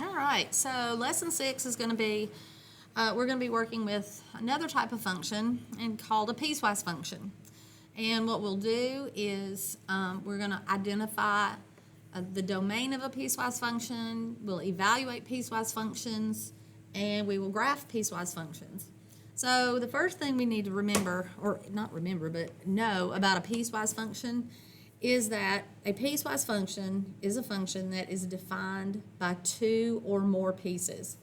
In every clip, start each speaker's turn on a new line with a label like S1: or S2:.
S1: All right, so lesson 6 is going to be, we're going to be working with another type of function and called a piecewise function. And what we'll do is we're going to identify the domain of a piecewise function, we'll evaluate piecewise functions, and we will graph piecewise functions. So the first thing we need to remember, or not remember, but know about a piecewise function is that a piecewise function is a function that is defined by two or more pieces.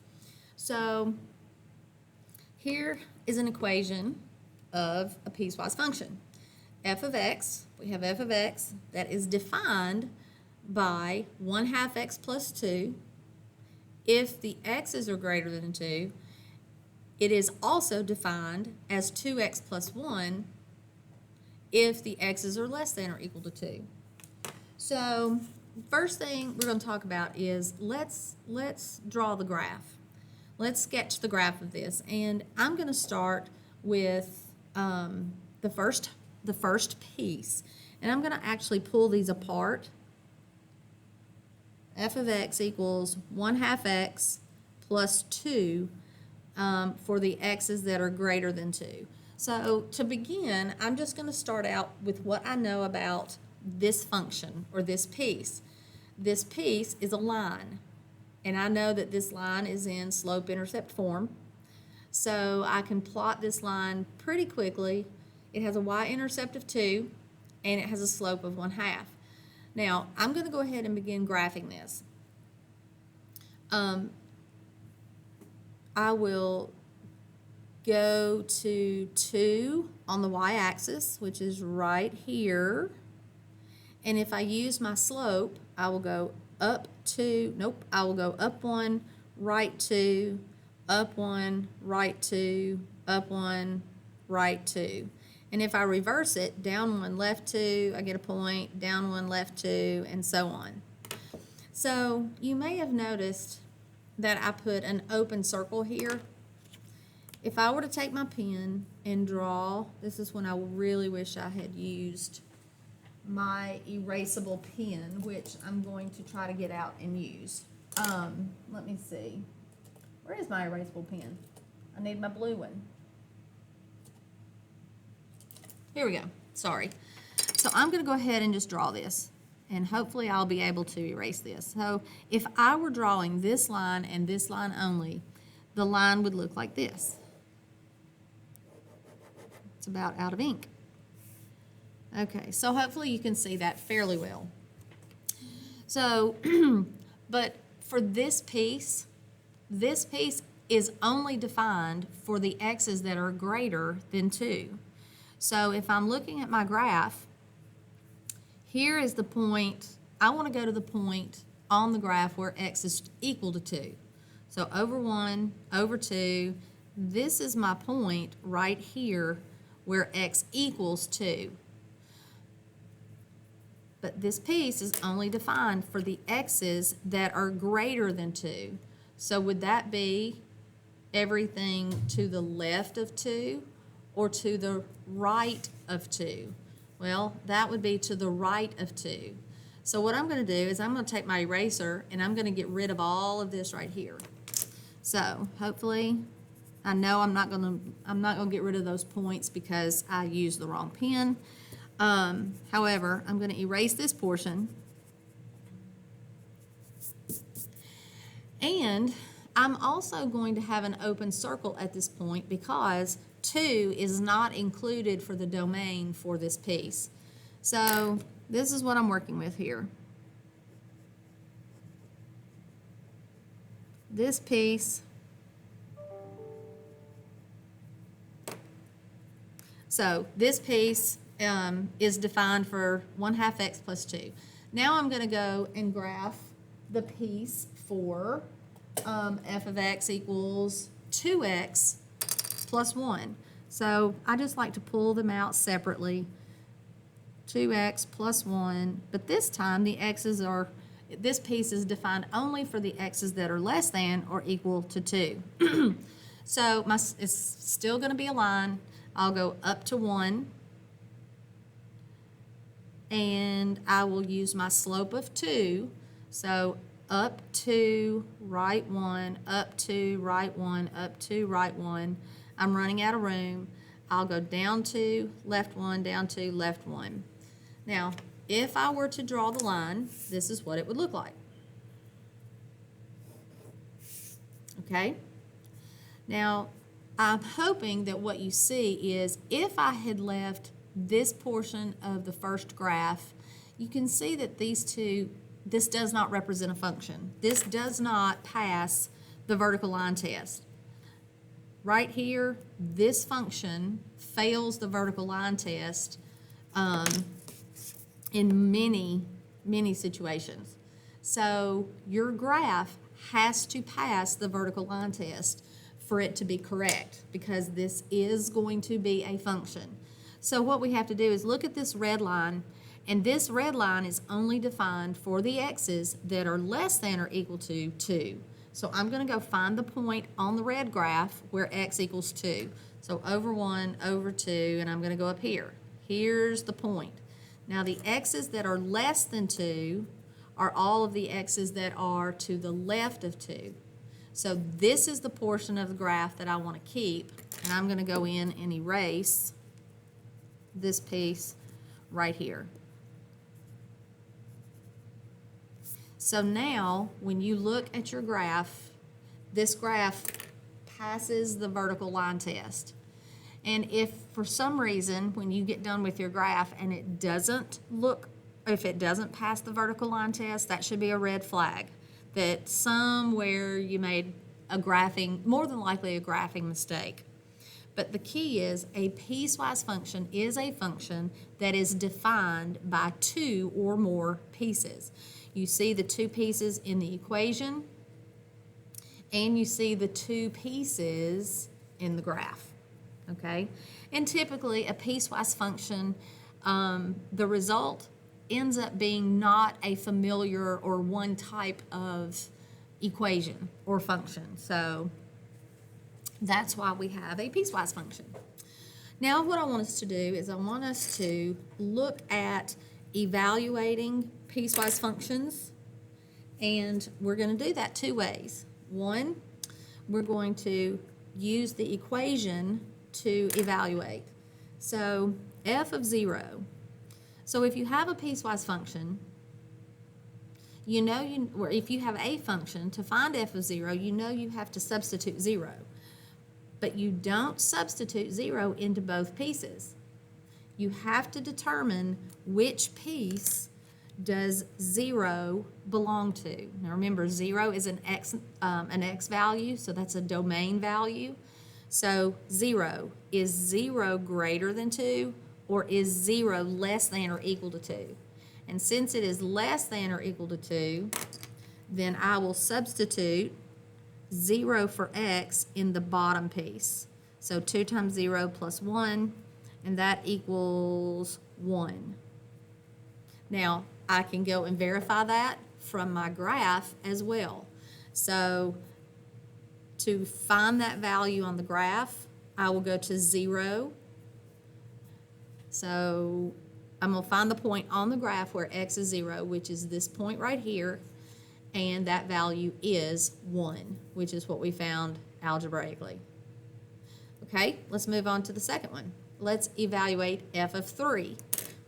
S1: So here is an equation of a piecewise function. F of x, we have f of x that is defined by 1/2 x plus 2. If the x's are greater than 2, it is also defined as 2x plus 1 if the x's are less than or equal to 2. So first thing we're going to talk about is let's draw the graph. Let's sketch the graph of this, and I'm going to start with the first piece, and I'm going to actually pull these apart. F of x equals 1/2 x plus 2 for the x's that are greater than 2. So to begin, I'm just going to start out with what I know about this function or this piece. This piece is a line, and I know that this line is in slope-intercept form. So I can plot this line pretty quickly. It has a y-intercept of 2, and it has a slope of 1/2. Now, I'm going to go ahead and begin graphing this. I will go to 2 on the y-axis, which is right here. And if I use my slope, I will go up 2, I will go up 1, right 2, up 1, right 2, up 1, right 2. And if I reverse it, down 1, left 2, I get a point, down 1, left 2, and so on. So you may have noticed that I put an open circle here. If I were to take my pen and draw, this is when I really wish I had used my erasable pen, which I'm going to try to get out and use. Let me see. Where is my erasable pen? I need my blue one. Here we go. Sorry. So I'm going to go ahead and just draw this, and hopefully I'll be able to erase this. So if I were drawing this line and this line only, the line would look like this. It's about out of ink. Okay, so hopefully you can see that fairly well. So, but for this piece is only defined for the x's that are greater than 2. So if I'm looking at my graph, here is the point. I want to go to the point on the graph where x is equal to 2. So over 1, over 2, this is my point right here where x equals 2. But this piece is only defined for the x's that are greater than 2. So would that be everything to the left of 2 or to the right of 2? Well, that would be to the right of 2. So what I'm going to do is I'm going to take my eraser and I'm going to get rid of all of this right here. So hopefully, I know I'm not going to get rid of those points because I used the wrong pen. However, I'm going to erase this portion. And I'm also going to have an open circle at this point because 2 is not included for the domain for this piece. So this is what I'm working with here. This piece. So this piece is defined for 1/2 x plus 2. Now I'm going to go and graph the piece for f of x equals 2x plus 1. So I just like to pull them out separately. 2x plus 1, but this time the x's are, this piece is defined only for the x's that are less than or equal to 2. So it's still going to be a line. I'll go up to 1, and I will use my slope of 2. So up 2, right 1, up 2, right 1, up 2, right 1. I'm running out of room. I'll go down 2, left 1, down 2, left 1. Now, if I were to draw the line, this is what it would look like. Okay? Now, I'm hoping that what you see is if I had left this portion of the first graph, you can see that these two, this does not represent a function. This does not pass the vertical line test. Right here, this function fails the vertical line test in many situations. So your graph has to pass the vertical line test for it to be correct, because this is going to be a function. So what we have to do is look at this red line, and this red line is only defined for the x's that are less than or equal to 2. So I'm going to go find the point on the red graph where x equals 2. So over 1, over 2, and I'm going to go up here. Here's the point. Now the x's that are less than 2 are all of the x's that are to the left of 2. So this is the portion of the graph that I want to keep, and I'm going to go in and erase this piece right here. So now, when you look at your graph, this graph passes the vertical line test. And if for some reason, when you get done with your graph and it doesn't look, if it doesn't pass the vertical line test, that should be a red flag. That somewhere you made a graphing, more than likely a graphing mistake. But the key is a piecewise function is a function that is defined by 2 or more pieces. You see the 2 pieces in the equation, and you see the 2 pieces in the graph, okay? And typically a piecewise function, the result ends up being not a familiar or one type of equation or function. So that's why we have a piecewise function. Now what I want us to do is I want us to look at evaluating piecewise functions, and we're going to do that 2 ways. One, we're going to use the equation to evaluate. So f of 0. So if you have a piecewise function, you know or if you have a function, to find f of 0, you know you have to substitute 0. But you don't substitute 0 into both pieces. You have to determine which piece does 0 belong to. Now remember, 0 is an x value, so that's a domain value. So 0, is 0 greater than 2, or is 0 less than or equal to 2? And since it is less than or equal to 2, then I will substitute 0 for x in the bottom piece. So 2 times 0 plus 1, and that equals 1. Now, I can go and verify that from my graph as well. So to find that value on the graph, I will go to 0. So I'm going to find the point on the graph where x is 0, which is this point right here, and that value is 1, which is what we found algebraically. Okay, let's move on to the second one. Let's evaluate f of 3.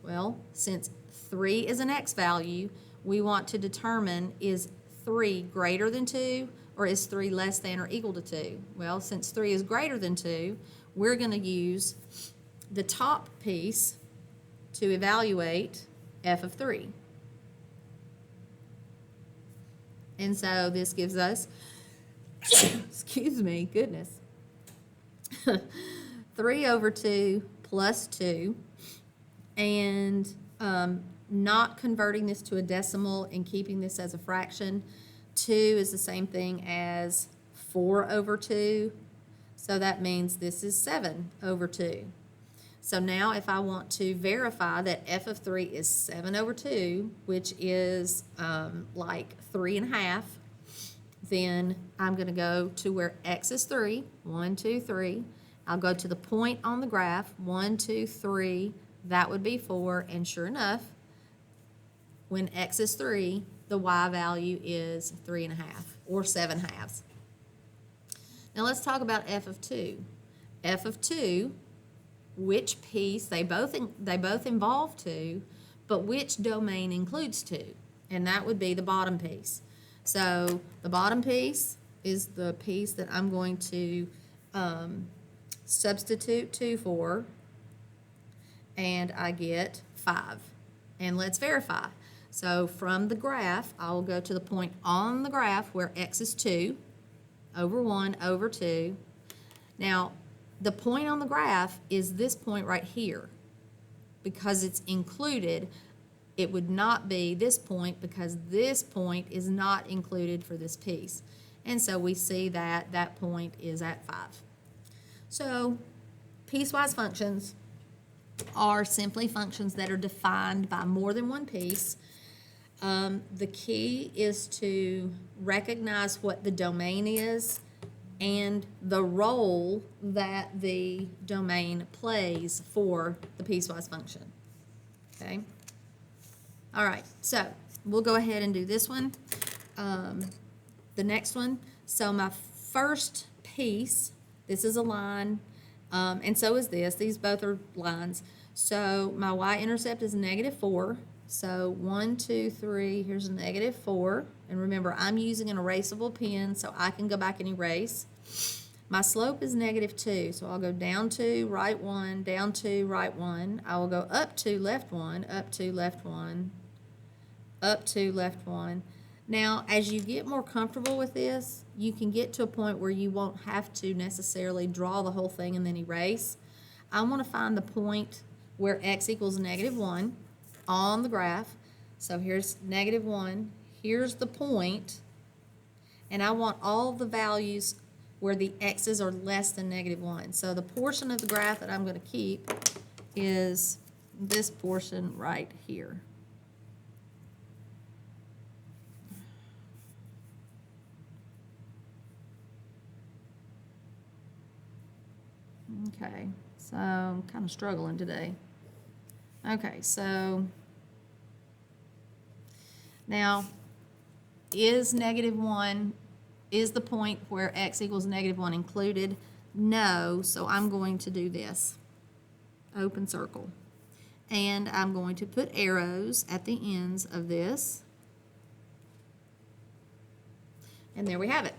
S1: Well, since 3 is an x value, we want to determine, is 3 greater than 2, or is 3 less than or equal to 2? Well, since 3 is greater than 2, we're going to use the top piece to evaluate f of 3. And so this gives us, excuse me, goodness, 3 over 2 plus 2, and not converting this to a decimal and keeping this as a fraction. 2 is the same thing as 4 over 2, so that means this is 7 over 2. So now if I want to verify that f of 3 is 7 over 2, which is like 3.5, then I'm going to go to where x is 3, 1, 2, 3. I'll go to the point on the graph, 1, 2, 3, that would be 4, and sure enough, when x is 3, the y value is 3.5 or 7/2. Now let's talk about f of 2. F of 2, which piece, they both involve 2, but which domain includes 2? And that would be the bottom piece. So the bottom piece is the piece that I'm going to substitute 2 for, and I get 5. And let's verify. So from the graph, I will go to the point on the graph where x is 2 over 1 over 2. Now, the point on the graph is this point right here. Because it's included, it would not be this point because this point is not included for this piece. And so we see that that point is at 5. So piecewise functions are simply functions that are defined by more than one piece. The key is to recognize what the domain is and the role that the domain plays for the piecewise function. Okay? All right, so we'll go ahead and do this one. The next one, so my first piece, this is a line, and so is this. These both are lines. So my y-intercept is -4. So 1, 2, 3, here's a -4. And remember, I'm using an erasable pen, so I can go back and erase. My slope is -2, so I'll go down 2, right 1, down 2, right 1. I will go up 2, left 1, up 2, left 1, up 2, left 1. Now, as you get more comfortable with this, you can get to a point where you won't have to necessarily draw the whole thing and then erase. I want to find the point where x equals -1 on the graph. So here's -1, here's the point, and I want all the values where the x's are less than -1. So the portion of the graph that I'm going to keep is this portion right here. Okay, so I'm kind of struggling today. Okay, so now is -1, is the point where x equals -1 included? No, so I'm going to do this, open circle. And I'm going to put arrows at the ends of this. And there we have it.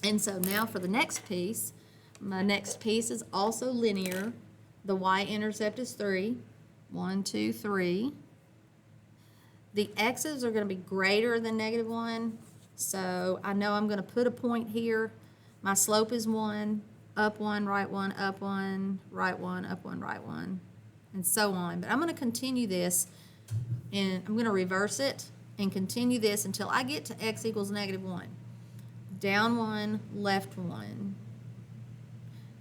S1: And so now for the next piece, my next piece is also linear. The y-intercept is 3. 1, 2, 3. The x's are going to be greater than -1, so I know I'm going to put a point here. My slope is 1, up 1, right 1, up 1, right 1, up 1, right 1, and so on. But I'm going to continue this, and I'm going to reverse it and continue this until I get to x equals -1. Down 1, left 1.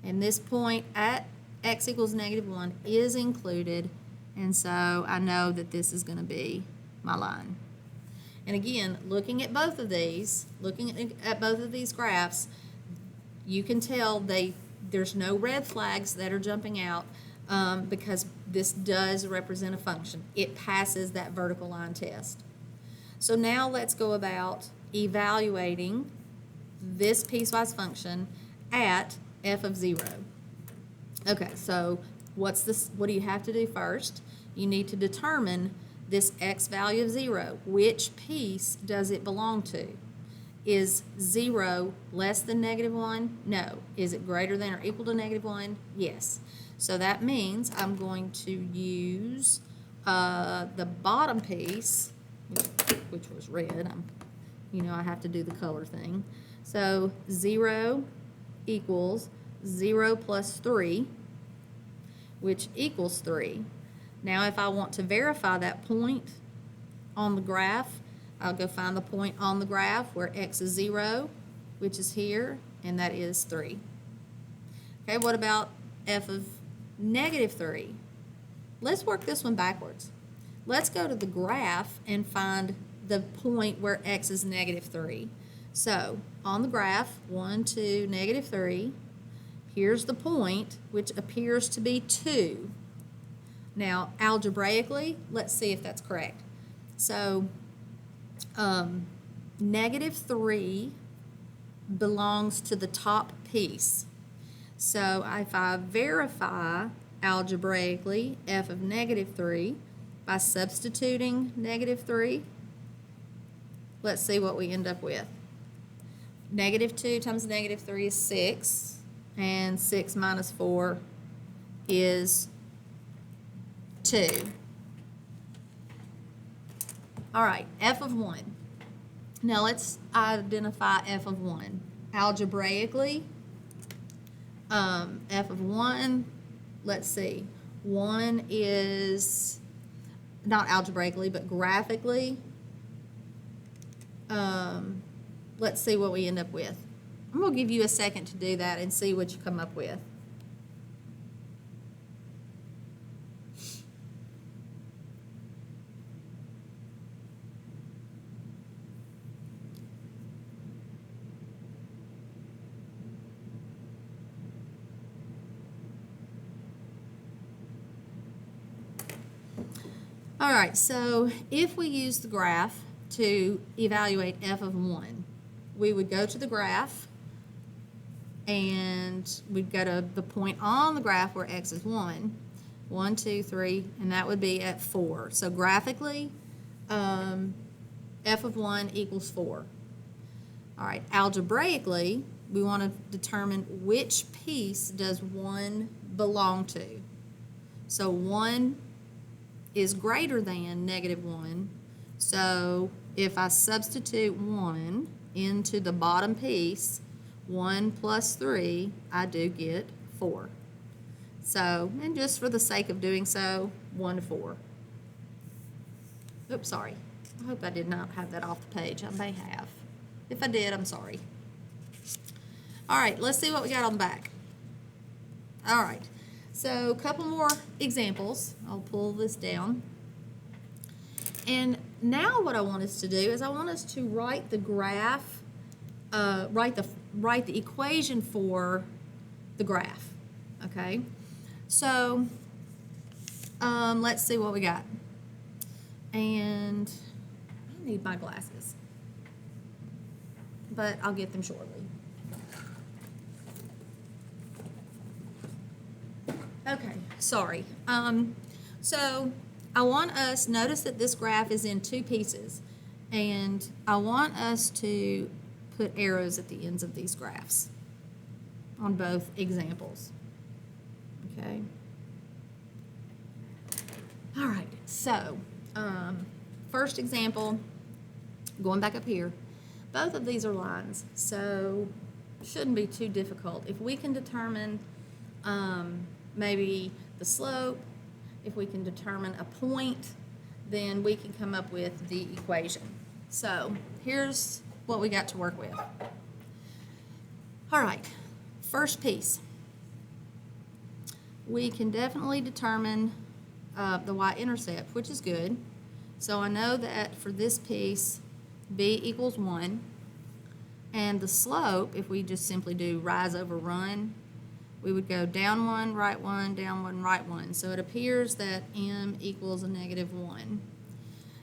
S1: And this point at x equals -1 is included, and so I know that this is going to be my line. And again, looking at both of these graphs, you can tell there's no red flags that are jumping out because this does represent a function. It passes that vertical line test. So now let's go about evaluating this piecewise function at f of 0. Okay, so what do you have to do first? You need to determine this x value of 0. Which piece does it belong to? Is 0 less than -1? No. Is it greater than or equal to -1? Yes. So that means I'm going to use the bottom piece, which was red. I have to do the color thing. So 0 equals 0 plus 3, which equals 3. Now if I want to verify that point on the graph, I'll go find the point on the graph where x is 0, which is here, and that is 3. Okay, what about f of -3? Let's work this one backwards. Let's go to the graph and find the point where x is -3. So on the graph, 1, 2, -3. Here's the point, which appears to be 2. Now, algebraically, let's see if that's correct. So -3 belongs to the top piece. So if I verify algebraically f of -3 by substituting -3, let's see what we end up with. -2 times -3 is 6, and 6 minus 4 is 2. All right, f of 1. Now let's identify f of 1. Algebraically, f of 1, let's see, 1 is, not algebraically, but graphically, let's see what we end up with. I'm going to give you a second to do that and see what you come up with. All right, so if we use the graph to evaluate f of 1, we would go to the graph and we'd go to the point on the graph where x is 1, 1, 2, 3, and that would be at 4. So graphically, f of 1 equals 4. All right, algebraically, we want to determine which piece does 1 belong to. So 1 is greater than -1. So if I substitute 1 into the bottom piece, 1 plus 3, I do get 4. So, and just for the sake of doing so, 1 to 4. Oops, sorry. I hope I did not have that off the page. I may have. If I did, I'm sorry. All right, let's see what we got on the back. All right. So a couple more examples. I'll pull this down. And now what I want us to do is I want us to write the graph, write the equation for the graph. Okay. So let's see what we got. And I need my glasses, but I'll get them shortly. Okay, sorry. So I want us, notice that this graph is in 2 pieces, and I want us to put arrows at the ends of these graphs on both examples. Okay. All right, so first example, going back up here, both of these are lines, so shouldn't be too difficult. If we can determine maybe the slope, if we can determine a point, then we can come up with the equation. So here's what we got to work with. All right, first piece. We can definitely determine the y-intercept, which is good. So I know that for this piece, b equals 1. And the slope, if we just simply do rise over run, we would go down 1, right 1, down 1, right 1. So it appears that m equals a -1.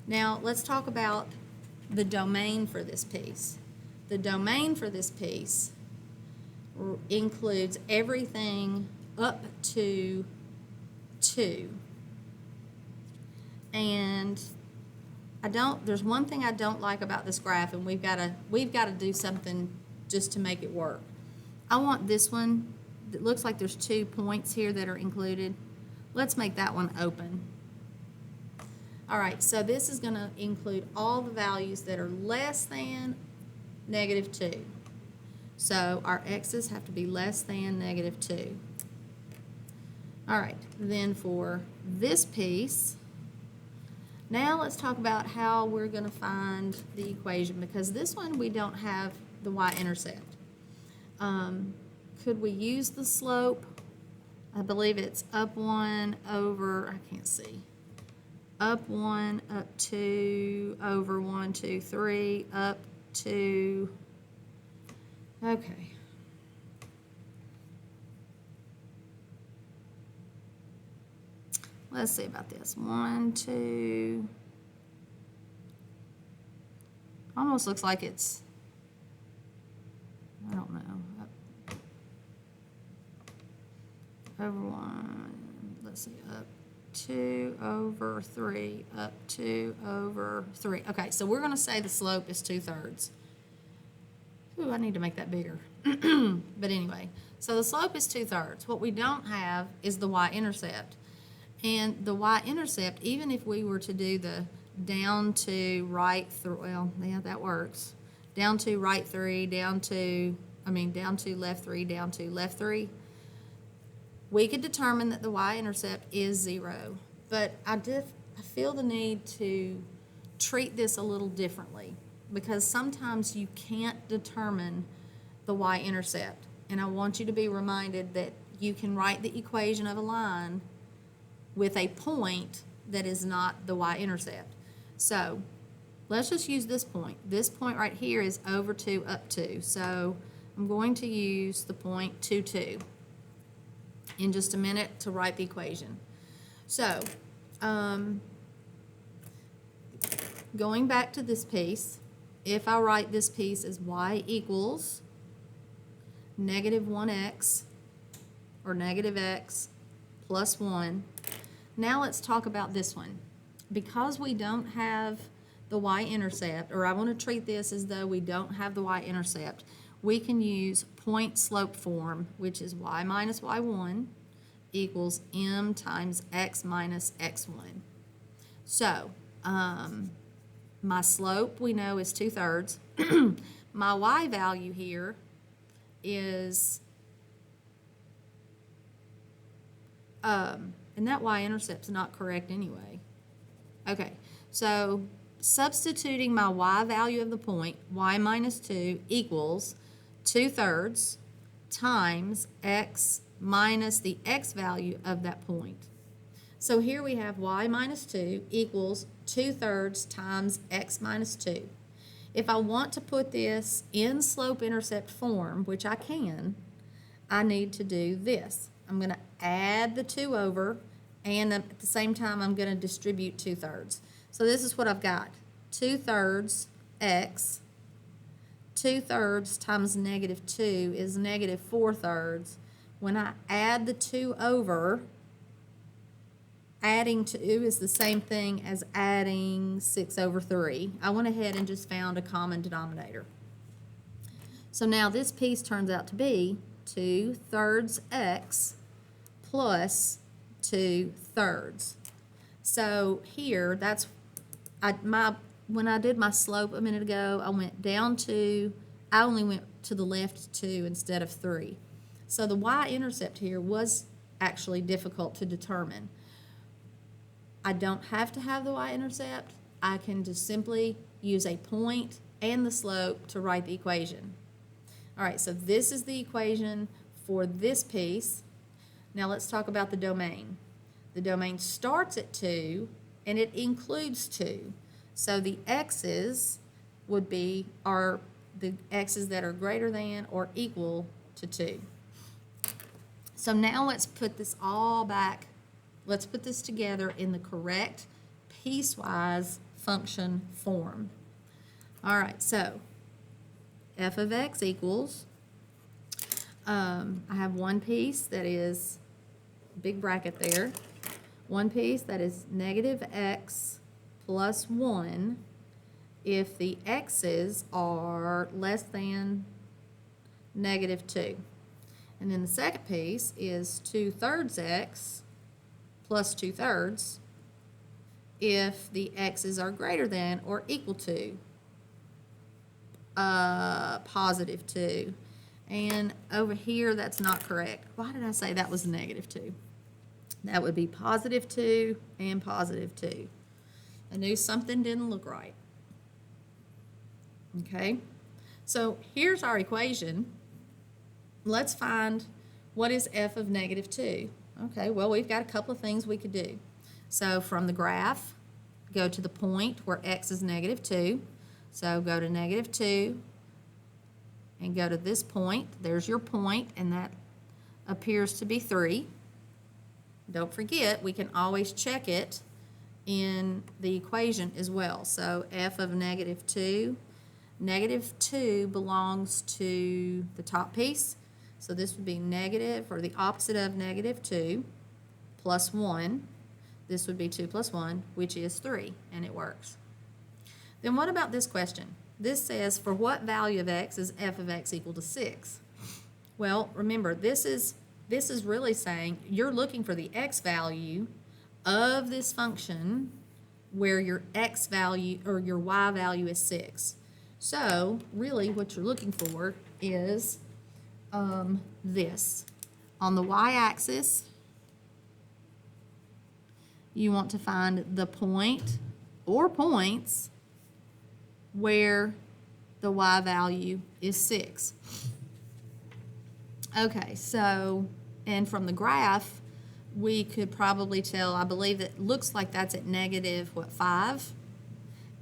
S1: Now let's talk about the domain for this piece. The domain for this piece includes everything up to 2. And there's one thing I don't like about this graph, and we've got to do something just to make it work. I want this one. It looks like there's 2 points here that are included. Let's make that one open. All right, so this is going to include all the values that are less than -2. So our x's have to be less than -2. All right, then for this piece, now let's talk about how we're going to find the equation, because this one we don't have the y-intercept. Could we use the slope? I believe it's up 1 over, I can't see, up 1, up 2, over 1, 2, 3, up 2, okay. Let's see about this. 1, 2, almost looks like it's, I don't know, over 1, let's see, up 2 over 3, up 2 over 3. Okay, so we're going to say the slope is 2/3. Ooh, I need to make that bigger. But anyway, so the slope is 2/3. What we don't have is the y-intercept. And the y-intercept, even if we were to do the down to right, well, yeah, that works. Down to right 3, down to left 3, down to left 3, we could determine that the y-intercept is 0. But I feel the need to treat this a little differently, because sometimes you can't determine the y-intercept. And I want you to be reminded that you can write the equation of a line with a point that is not the y-intercept. So let's just use this point. This point right here is over 2, up 2. So I'm going to use the point 2, 2 in just a minute to write the equation. So going back to this piece, if I write this piece as y equals negative 1x or negative x plus 1, now let's talk about this one. Because we don't have the y-intercept, or I want to treat this as though we don't have the y-intercept, we can use point slope form, which is y minus y1 equals m times x minus x1. So my slope we know is 2/3. My y value here is, and that y-intercept's not correct anyway. Okay, so substituting my y value of the point, y minus 2 equals 2/3 times x minus the x value of that point. So here we have y minus 2 equals 2/3 times x minus 2. If I want to put this in slope-intercept form, which I can, I need to do this. I'm going to add the 2 over, and at the same time I'm going to distribute 2/3. So this is what I've got. 2/3 x, 2/3 times negative 2 is negative 4/3. When I add the 2 over, adding 2 is the same thing as adding 6 over 3. I went ahead and just found a common denominator. So now this piece turns out to be 2/3 x plus 2/3. So here, that's when I did my slope a minute ago, I went down 2. I only went to the left 2 instead of 3. So the y-intercept here was actually difficult to determine. I don't have to have the y-intercept. I can just simply use a point and the slope to write the equation. All right, so this is the equation for this piece. Now let's talk about the domain. The domain starts at 2 and it includes 2. So the x's would be the x's that are greater than or equal to 2. So now let's put this all back. Let's put this together in the correct piecewise function form. All right, so f of x equals, I have one piece that is, big bracket there, one piece that is negative x plus 1 if the x's are less than negative 2. And then the second piece is 2/3 x plus 2/3 if the x's are greater than or equal to positive 2. And over here, that's not correct. Why did I say that was negative 2? That would be positive 2 and positive 2. I knew something didn't look right. Okay, so here's our equation. Let's find what is f of negative 2. Okay, well, we've got a couple of things we could do. So from the graph, go to the point where x is negative 2. So go to negative 2 and go to this point. There's your point, and that appears to be 3. Don't forget, we can always check it in the equation as well. So f of negative 2 negative 2 belongs to the top piece. So this would be negative, or the opposite of negative 2, plus 1. This would be 2 plus 1, which is 3, and it works. Then what about this question? This says, for what value of x is f of x equal to 6? Well, remember, this is really saying you're looking for the x value of this function where your x value or your y value is 6. So really what you're looking for is this. On the y-axis, you want to find the point or points where the y value is 6. Okay, so, and from the graph, we could probably tell, I believe it looks like that's at negative, 5?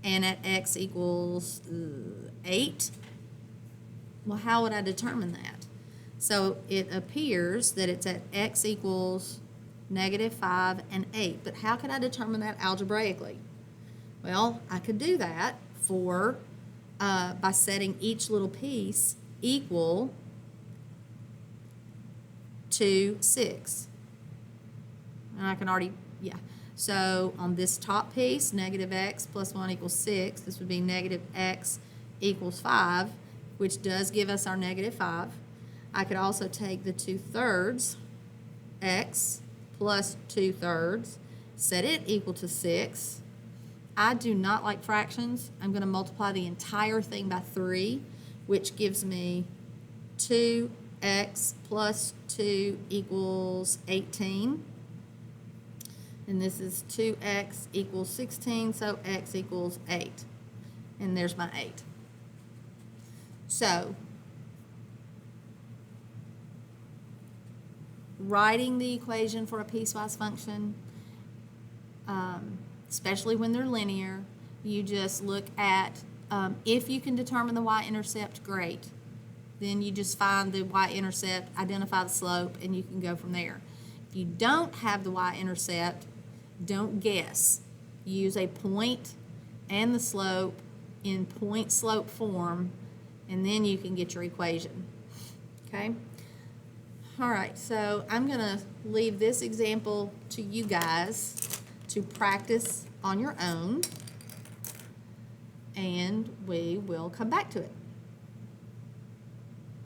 S1: And at x equals 8. Well, how would I determine that? So it appears that it's at x equals negative 5 and 8. But how could I determine that algebraically? Well, I could do that by setting each little piece equal to 6. And I can already, yeah. So on this top piece, negative x plus 1 equals 6. This would be negative x equals 5, which does give us our negative 5. I could also take the 2/3 x plus 2/3, set it equal to 6. I do not like fractions. I'm going to multiply the entire thing by 3, which gives me 2x plus 2 equals 18. And this is 2x equals 16, so x equals 8. And there's my 8. So, writing the equation for a piecewise function, especially when they're linear, you just look at, if you can determine the y-intercept, great. Then you just find the y-intercept, identify the slope, and you can go from there. If you don't have the y-intercept, don't guess. Use a point and the slope in point-slope form, and then you can get your equation. Okay? All right, so I'm going to leave this example to you guys to practice on your own, and we will come back to it.